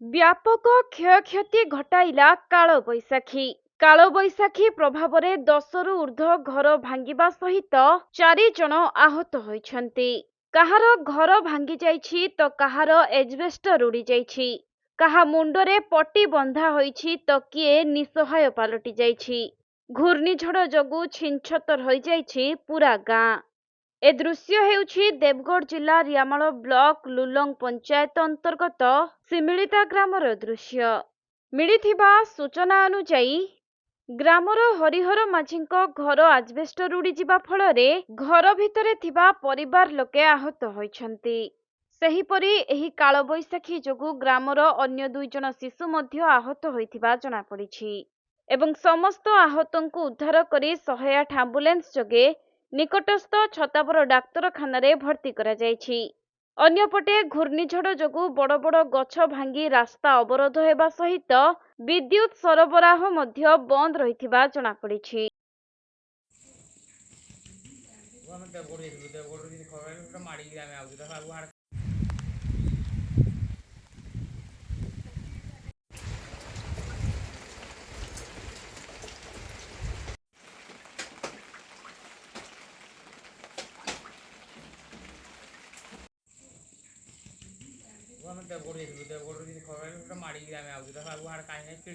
ବ୍ୟାପକ କ୍ଷୟକ୍ଷତି ଘଟାଇଲା କାଳବୈଶାଖୀ। କାଳବୈଶାଖୀ ପ୍ରଭାବରେ 10ରୁ ଊର୍ଦ୍ଧ୍ୱ ଘର ଭାଙ୍ଗିବା ସହିତ 4 ଜଣ ଆହତ ହୋଇଛନ୍ତି। କାହାର ଘର ଭାଙ୍ଗି ଯାଇଛି ତ କାହାର ଏଜବେଷ୍ଟର ଉଡ଼ି ଯାଇଛି। କାହା ମୁଣ୍ଡରେ ପଟି ବନ୍ଧା ହୋଇଛି ତ କିଏ ନିଃସହାୟ ପାଲଟି ଯାଇଛି। ଘୂର୍ଣ୍ଣିଝଡ଼ ଯୋଗୁଁ ଛିନ୍ଛତର ହୋଇଯାଇଛି ପୁରା ଗାଁ। ଏ ଦୃଶ୍ୟ ହେଉଛି ଦେବଗଡ଼ ଜିଲ୍ଲା ରିଆମାଳ ବ୍ଲକ ଲୁଲଙ୍ଗ ପଞ୍ଚାୟତ ଅନ୍ତର୍ଗତ ସିମିଳିତା ଗ୍ରାମର ଦୃଶ୍ୟ। ମିଳିଥିବା ସୂଚନା ଅନୁଯାୟୀ ଗ୍ରାମର ହରିହର ମାଝୀଙ୍କ ଘର ଆଜବେଷ୍ଟର ଉଡ଼ିଯିବା ଫଳରେ ଘର ଭିତରେ ଥିବା ପରିବାର ଲୋକେ ଆହତ ହୋଇଛନ୍ତି। ସେହିପରି ଏହି କାଳବୈଶାଖୀ ଯୋଗୁଁ ଗ୍ରାମର ଅନ୍ୟ 2 ଜଣ ଶିଶୁ ମଧ୍ୟ ଆହତ ହୋଇଥିବା ଜଣାପଡ଼ିଛି ଏବଂ ସମସ୍ତ ଆହତଙ୍କୁ ଉଦ୍ଧାର କରି 108 ଆମ୍ବୁଲାନ୍ସ ଯୋଗେ ନିକଟସ୍ଥ ଛତାବର ଡାକ୍ତରଖାନାରେ ଭର୍ତ୍ତି କରାଯାଇଛି। ଅନ୍ୟପଟେ ଘୂର୍ଣ୍ଣିଝଡ଼ ଯୋଗୁଁ ବଡ଼ ବଡ଼ ଗଛ ଭାଙ୍ଗି ରାସ୍ତା ଅବରୋଧ ହେବା ସହିତ ବିଦ୍ୟୁତ୍ ସରବରାହ ମଧ୍ୟ ବନ୍ଦ ରହିଥିବା ଜଣାପଡ଼ିଛି। ଆମେ ଦେବଗଡ଼ ଖବର ମାଡ଼ିକି ଆମେ ଆଉଛୁ ତାକୁ କାହିଁକି